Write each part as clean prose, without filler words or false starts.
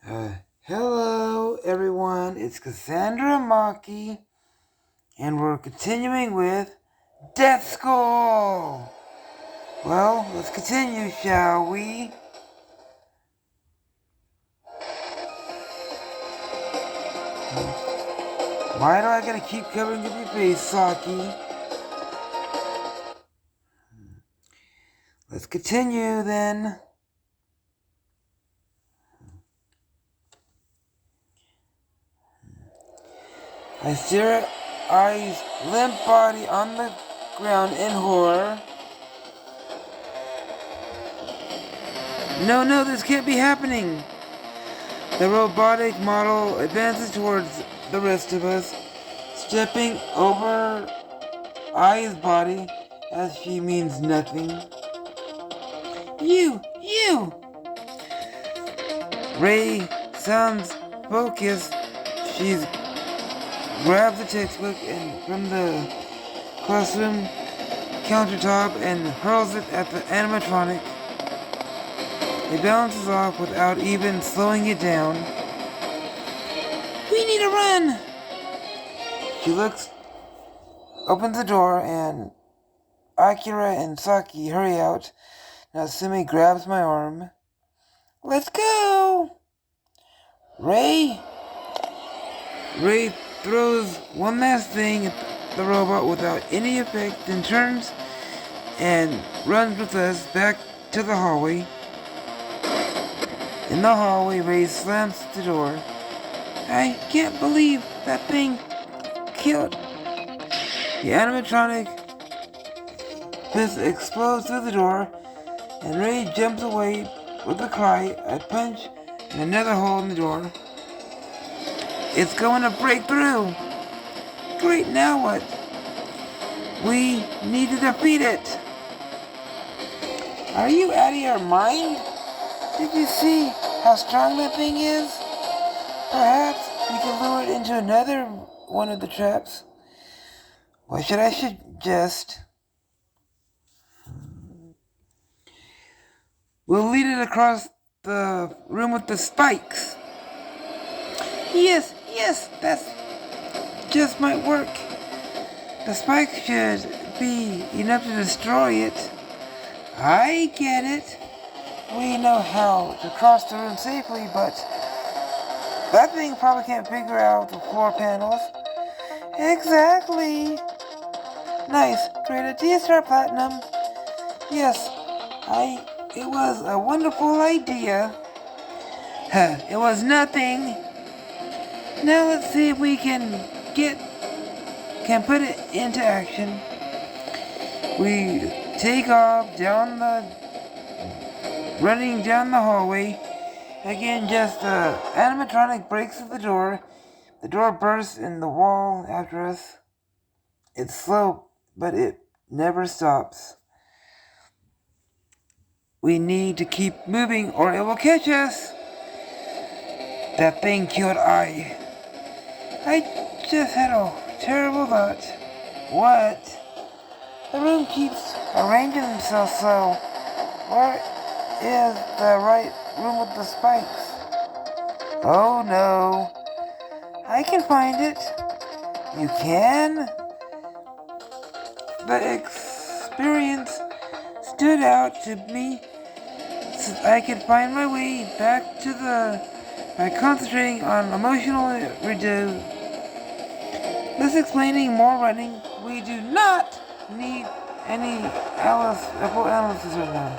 Hello, everyone. It's Cassandra Maki, and we're continuing with Death School. Well, let's continue, shall we? Why do I gotta keep covering up your face, Saki? Let's continue, then. I stare at Ai's limp body on the ground in horror. No, this can't be happening. The robotic model advances towards the rest of us, stepping over Ai's body as she means nothing. You! Ray sounds focused. She grabs a textbook from the classroom countertop and hurls it at the animatronic. It bounces off without even slowing it down. We need to run! She opens the door, and Akira and Saki hurry out. Natsumi grabs my arm. Let's go! Ray throws one last thing at the robot without any effect, then turns and runs with us back to the hallway. In the hallway, Ray slams the door. I can't believe that thing killed. The animatronic fist explodes through the door, and Ray jumps away with a cry, a punch, and another hole in the door. It's going to break through. Great, now what? We need to defeat it. Are you out of your mind? Did you see how strong that thing is? Perhaps we can lure it into another one of the traps. What should I suggest? We'll lead it across the room with the spikes. Yes, that just might work. The spikes should be enough to destroy it. I get it. We know how to cross the room safely, but that thing probably can't figure out the floor panels. Exactly. Nice. Great idea, Star Platinum. Yes, it was a wonderful idea. It was nothing. Now let's see if we can put it into action. We take off running down the hallway. Again, just the animatronic breaks through the door. The door bursts in the wall after us. It's slow, but it never stops. We need to keep moving or it will catch us. That thing killed Ai. I just had a terrible thought. What? The room keeps arranging itself so. Where is the right room with the spikes? Oh no. I can find it. You can? The experience stood out to me so I could find my way back by concentrating on emotional redo. Less explaining, more running. We do not need any full analysis right now.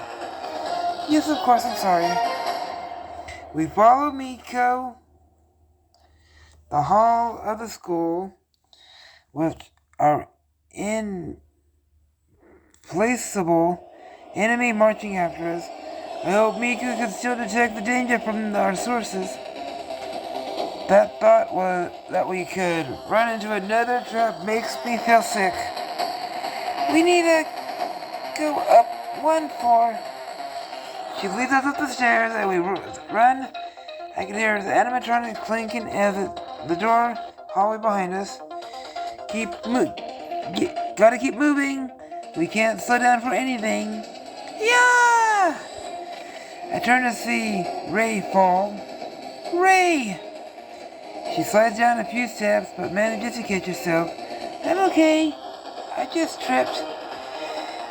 Yes, of course, I'm sorry. We follow Miko, the hall of the school, which are inflaceable enemy marching after us. I hope Miko can still detect the danger from our sources. That thought was that we could run into another trap makes me feel sick. We need to go up one floor. She leads us up the stairs and we run. I can hear the animatronic clinking as the door hallway behind us. Gotta keep moving. We can't slow down for anything. Yeah! I turn to see Ray fall. Ray! She slides down a few steps, but manages to catch herself. I'm okay. I just tripped.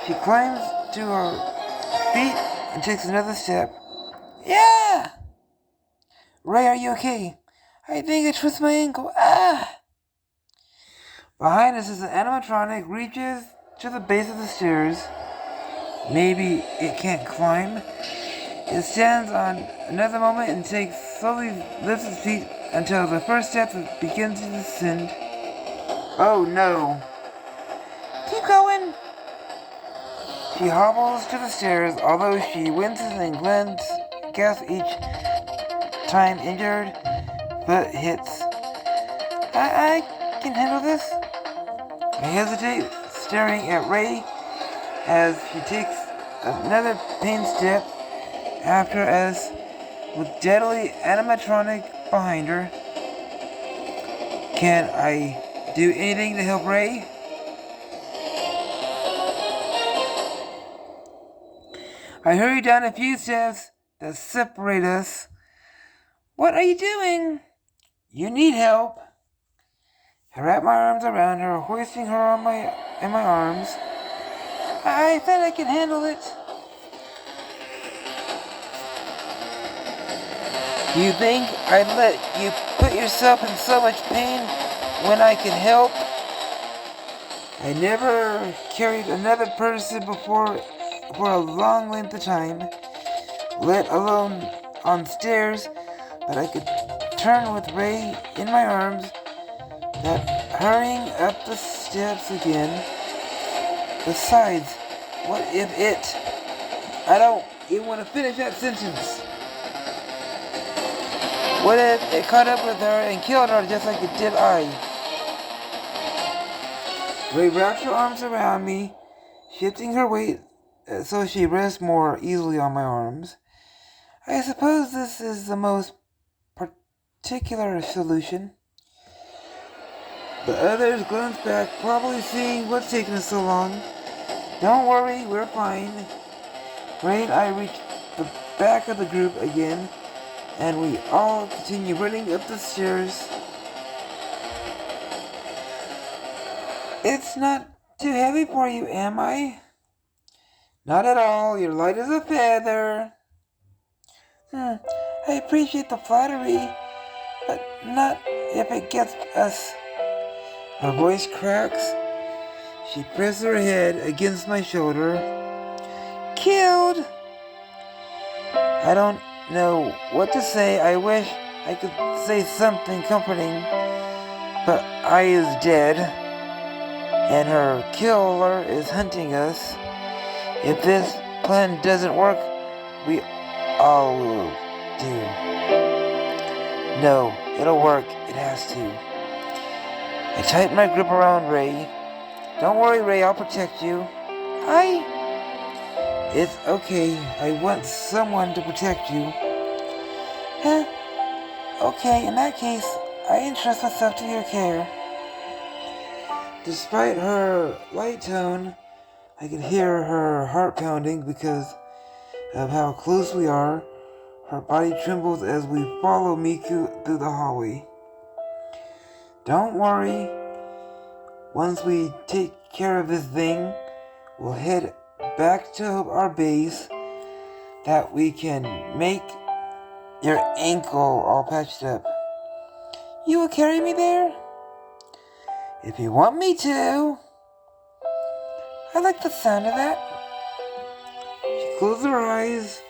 She climbs to her feet and takes another step. Yeah! Ray, are you okay? I think I twisted my ankle. Ah! Behind us, as an animatronic reaches to the base of the stairs. Maybe it can't climb. It stands on another moment and slowly lifts its feet until the first step begins to descend. Oh no. Keep going. She hobbles to the stairs, although she winces and gasps each time injured foot hits. I can handle this. I hesitate, staring at Ray as she takes another pain step after us with deadly animatronic behind her. Can I do anything to help Ray? I hurry down a few steps that separate us. What are you doing? You need help. I wrap my arms around her, hoisting her in my arms. I bet I can handle it. You think I'd let you put yourself in so much pain when I can help? I never carried another person before for a long length of time, let alone on stairs, but I could turn with Ray in my arms, that hurrying up the steps again. Besides, what if I don't even want to finish that sentence. What if it caught up with her and killed her just like it did I? Ray wraps her arms around me, shifting her weight so she rests more easily on my arms. I suppose this is the most particular solution. The others glance back, probably seeing what's taking us so long. Don't worry, we're fine. Ray and I reach the back of the group again, and we all continue running up the stairs. It's not too heavy for you, am I? Not at all. You're light as a feather. I appreciate the flattery, but not if it gets us. Her voice cracks. She presses her head against my shoulder. Killed! I don't know what to say. I wish I could say something comforting, but I is dead, and her killer is hunting us. If this plan doesn't work, we all will do. No, it'll work. It has to. I tighten my grip around Ray. Don't worry, Ray, I'll protect you. It's okay. I want someone to protect you. Okay, in that case, I entrust myself to your care. Despite her light tone, I can hear her heart pounding because of how close we are. Her body trembles as we follow Miku through the hallway. Don't worry. Once we take care of this thing, we'll head back to our base that we can make your ankle all patched up. You will carry me there? If you want me to. I like the sound of that. She closes her eyes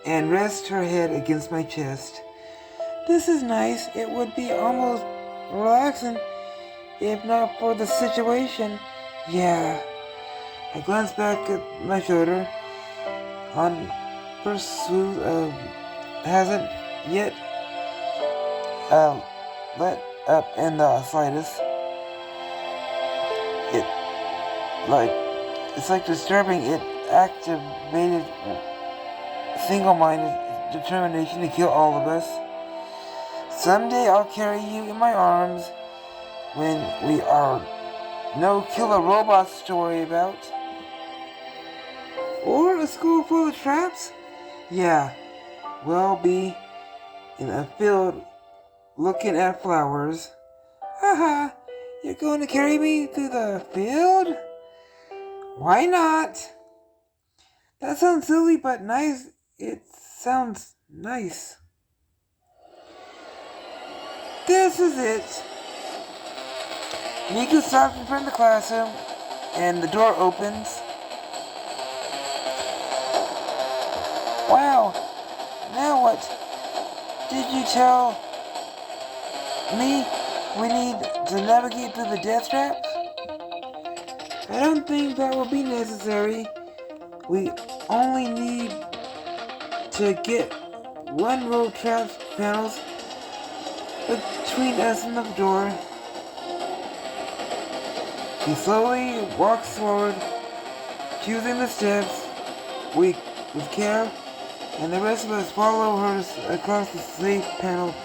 and rests her head against my chest. This is nice. It would be almost relaxing if not for the situation. Yeah. I glance back at my shoulder. On pursuit hasn't yet let up in the slightest. It's like disturbing. It activated single-minded determination to kill all of us. Someday I'll carry you in my arms when we are no killer robots to worry about. Or a school full of traps? Yeah, we'll be in a field looking at flowers. Haha, you're going to carry me through the field? Why not? That sounds silly but nice. It sounds nice. This is it. Miko stops in front of the classroom and the door opens. Wow, now what? Did you tell me we need to navigate through the death traps? I don't think that will be necessary. We only need to get one row of trap panels between us and the door. She slowly walks forward, choosing the steps with care, and the rest of us follow her across the safe panel.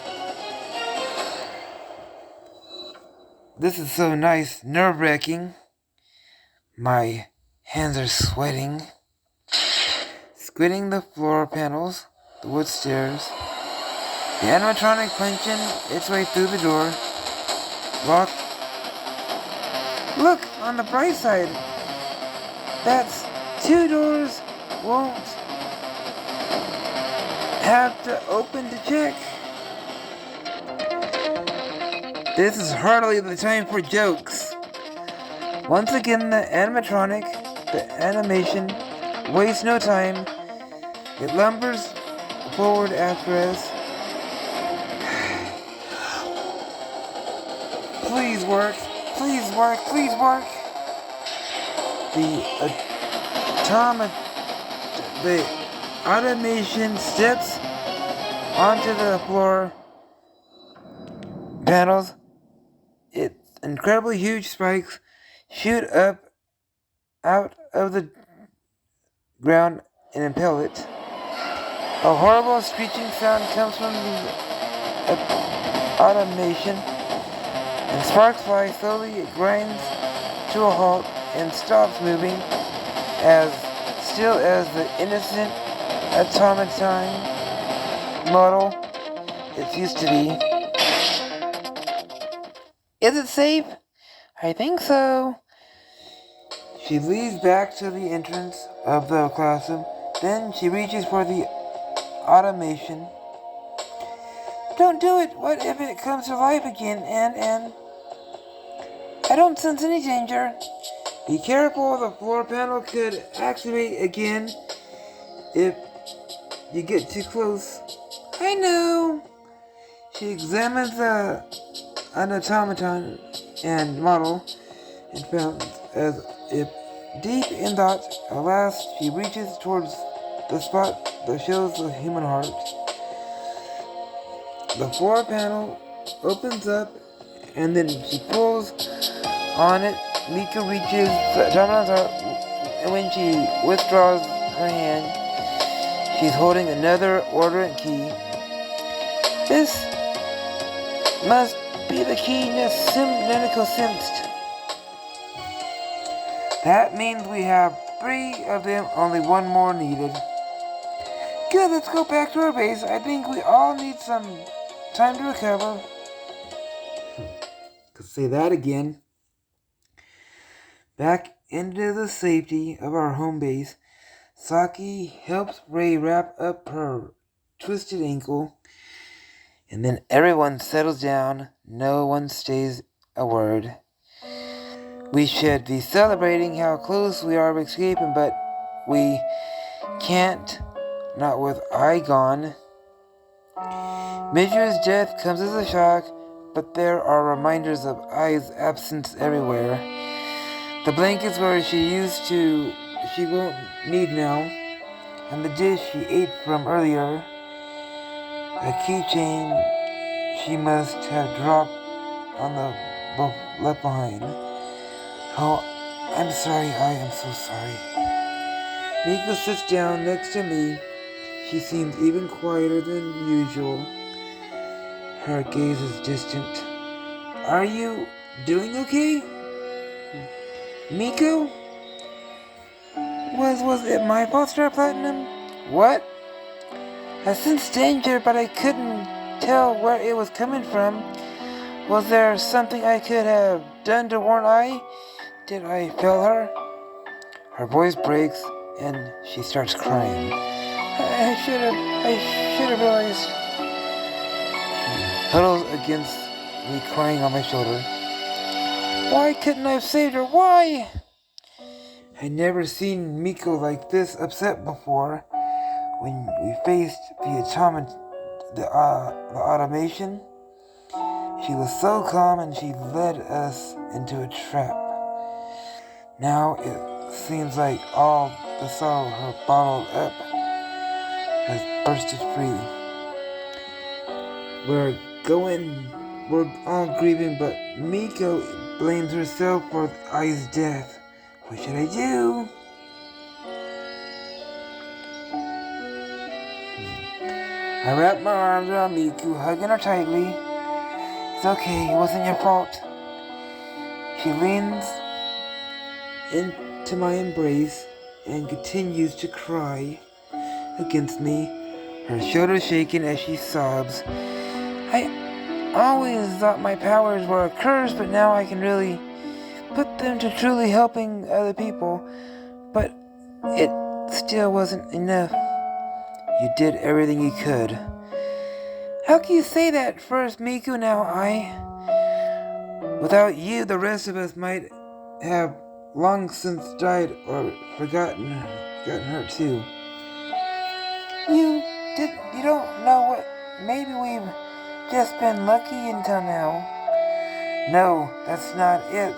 This is so nice, nerve-wracking. My hands are sweating. Squinting the floor panels, the wood stairs, the animatronic punching its way through the door. Look, on the bright side, that's 2 doors won't have to open to check. This is hardly the time for jokes. Once again, the animatronic, the animation, wastes no time. It lumbers forward after us. Please work. Please work. Please work. The automation steps onto the floor panels. Its incredibly huge spikes shoot up out of the ground and impale it. A horrible screeching sound comes from the automation, and sparks fly slowly. It grinds to a halt and stops moving, as still as the innocent automaton model it used to be. Is it safe? I think so. She leads back to the entrance of the classroom. Then she reaches for the automation. Don't do it! What if it comes to life again and... I don't sense any danger. Be careful, the floor panel could activate again if you get too close. I know. She examines an automaton and model and found as if deep in thought. At last, she reaches towards the spot that shows the human heart. The floor panel opens up, and then she pulls on it. Mika reaches the automaton's heart, and when she withdraws her hand, she's holding another order key. This must be the key Nenico sensed. That means we have 3 of them, only 1 more needed. Good, let's go back to our base. I think we all need some time to recover. Could say that again. Back into the safety of our home base, Saki helps Ray wrap up her twisted ankle, and then everyone settles down. No one stays a word. We should be celebrating how close we are to escaping, but we can't, not with I gone. Midge's death comes as a shock, but there are reminders of I's absence everywhere. The blankets where she used to, she won't need now, and the dish she ate from earlier, a keychain she must have dropped on the left behind. Oh, I'm sorry, I am so sorry. Miko sits down next to me. She seems even quieter than usual. Her gaze is distant. Are you doing okay? Miko? Was it my fault, Star Platinum? What? I sensed danger, but I couldn't tell where it was coming from. Was there something I could have done to warn I? Did I fail her? Her voice breaks and she starts crying. I should have realized. She huddles against me, crying on my shoulder. Why couldn't I have saved her? Why? I'd never seen Miko like this upset before. When we faced the automation, she was so calm and she led us into a trap. Now it seems like all the sorrow her bottled up has bursted free. We're all grieving, but Miko blames herself for Ai's death. What should I do? I wrapped my arms around Miku, hugging her tightly. It's okay, it wasn't your fault. She leans into my embrace and continues to cry against me, her shoulders shaking as she sobs. I always thought my powers were a curse, but now I can really put them to truly helping other people. But it still wasn't enough. You did everything you could. How can you say that first, Miku? Now without you, the rest of us might have long since died or gotten hurt too. You don't know what, maybe we've just been lucky until now. No, that's not it.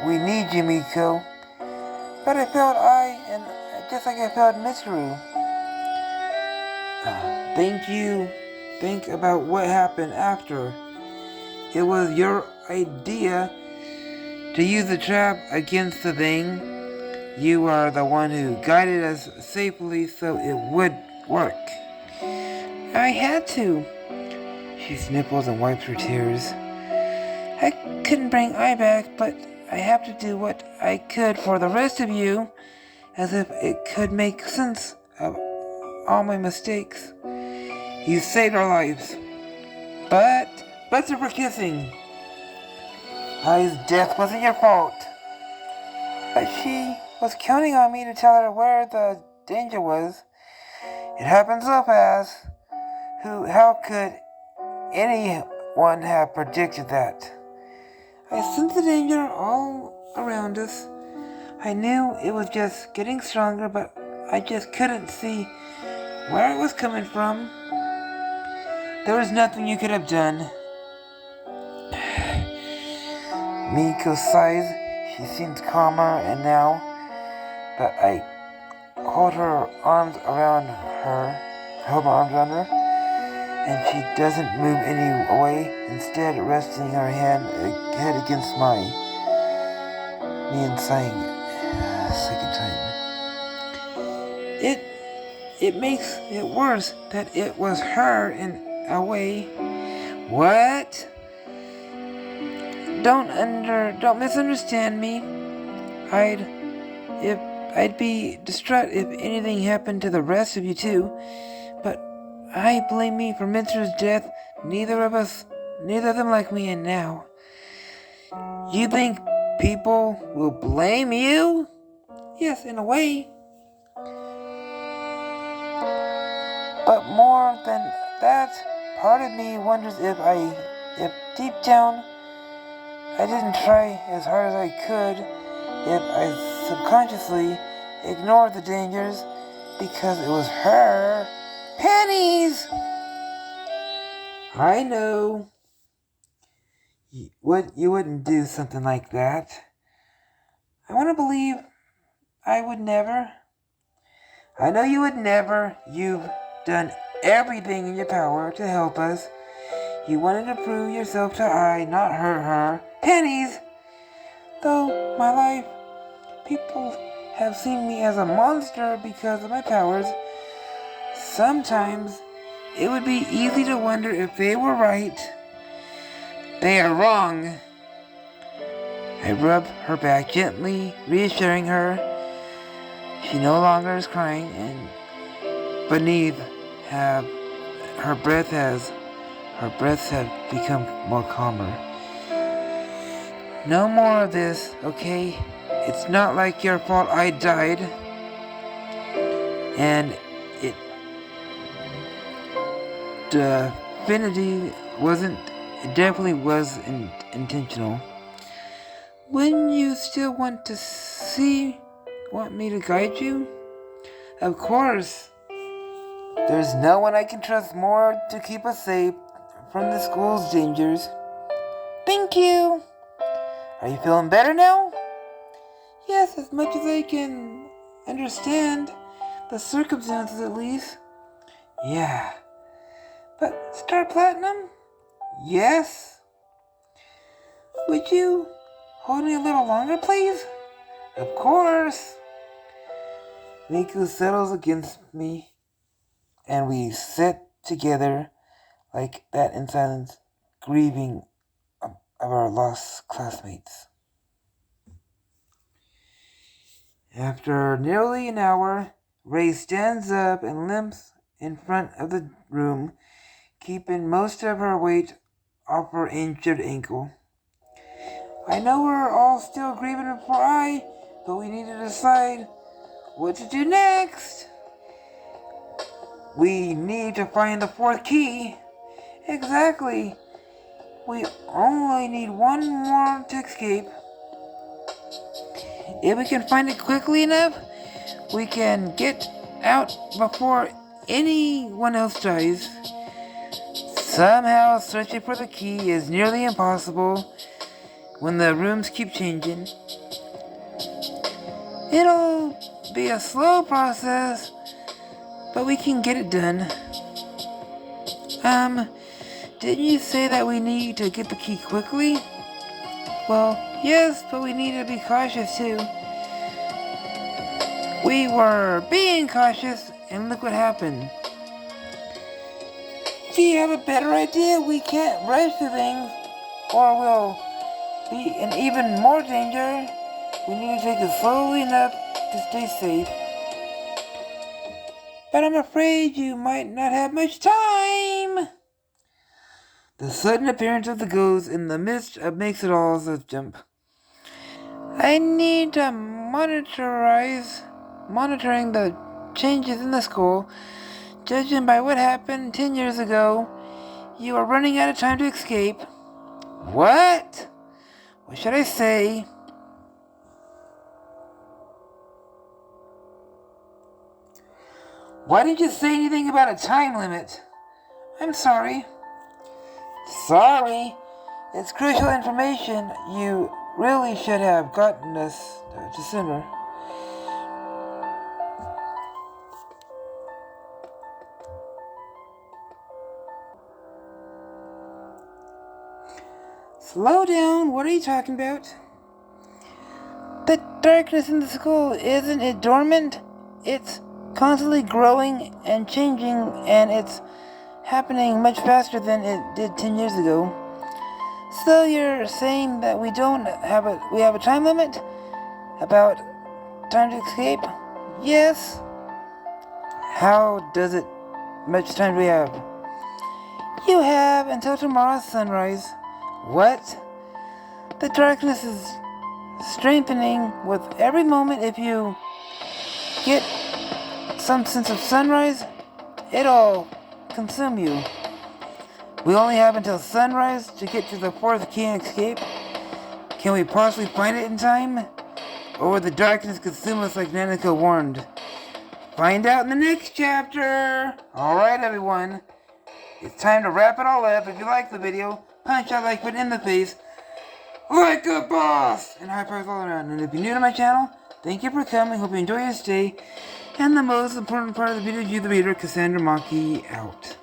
We need you, Miko. But I failed and just like I failed Mitsuru. Think about what happened after. It was your idea to use the trap against the thing. You are the one who guided us safely so it would work. I had to. She sniffles and wipes her tears. I couldn't bring Ai back, but I have to do what I could for the rest of you, as if it could make sense of all my mistakes. You saved our lives. But we're kissing. Ai's death wasn't your fault. But she was counting on me to tell her where the danger was. It happened so fast. How could anyone have predicted that? I sensed the danger all around us. I knew it was just getting stronger, but I just couldn't see where it was coming from. There was nothing you could have done. Miko sighs. She seems calmer and now, but I hold my arms around her, and she doesn't move any way, instead resting her head against mine. Me and sighing a second time. It makes it worse that it was her in a way. What? Don't misunderstand me. I'd be distraught if anything happened to the rest of you too. But I blame me for Mitsuru's death. Neither of them like me, and now. You think people will blame you? Yes, in a way. But more than that, part of me wonders if deep down I didn't try as hard as I could, if I subconsciously ignored the dangers because it was her. Pennies! I know. You wouldn't do something like that. I want to believe I would never. I know you would never. You've done everything in your power to help us. You wanted to prove yourself to Ai, not hurt her. Pennies! Though my life, people have seen me as a monster because of my powers. Sometimes it would be easy to wonder if they were right. They are wrong. I rub her back gently, reassuring her. She no longer is crying, and beneath her breath has Her breaths have become more calmer. No more of this, okay? It's not like your fault I died. And it definitely was intentional. Wouldn't you still want me to guide you? Of course. There's no one I can trust more to keep us safe from the school's dangers. Thank you. Are you feeling better now? Yes, as much as I can understand the circumstances at least. Yeah. But Star Platinum? Yes? Would you hold me a little longer, please? Of course. Miku settles against me, and we sit together like that in silence, grieving of our lost classmates. After nearly an hour, Ray stands up and limps in front of the room, keeping most of her weight off her injured ankle. I know we're all still grieving for I, but we need to decide what to do next. We need to find the fourth key. Exactly. We only need one more to escape. If we can find it quickly enough, we can get out before anyone else dies. Somehow searching for the key is nearly impossible when the rooms keep changing. It'll be a slow process, but we can get it done. Didn't you say that we need to get the key quickly? Well, yes, but we need to be cautious too. We were being cautious, and look what happened. Do you have a better idea? We can't rush the things, or we'll be in even more danger. We need to take it slowly enough to stay safe. But I'm afraid you might not have much time. The sudden appearance of the ghost in the midst makes it all a jump. I need to monitoring the changes in the school. Judging by what happened 10 years ago, you are running out of time to escape. What? What should I say? Why didn't you say anything about a time limit? I'm sorry. Sorry? It's crucial information. You really should have gotten us to sooner. Slow down. What are you talking about? The darkness in the school, isn't it dormant? It's constantly growing and changing, and it's happening much faster than it did 10 years ago. So you're saying that we have a time limit about time to escape? Yes. How much time do we have? You have until tomorrow's sunrise. What? The darkness is strengthening with every moment. If you get some sense of sunrise, it'll consume you. We only have until sunrise to get to the fourth key and escape. Can we possibly find it in time? Or will the darkness consume us like Nanako warned? Find out in the next chapter! Alright everyone, it's time to wrap it all up. If you like the video, punch that like button in the face like a boss! And high fives all around. And if you're new to my channel, thank you for coming. Hope you enjoy your stay. And the most important part of the video, you the reader, Cassandra Maki out.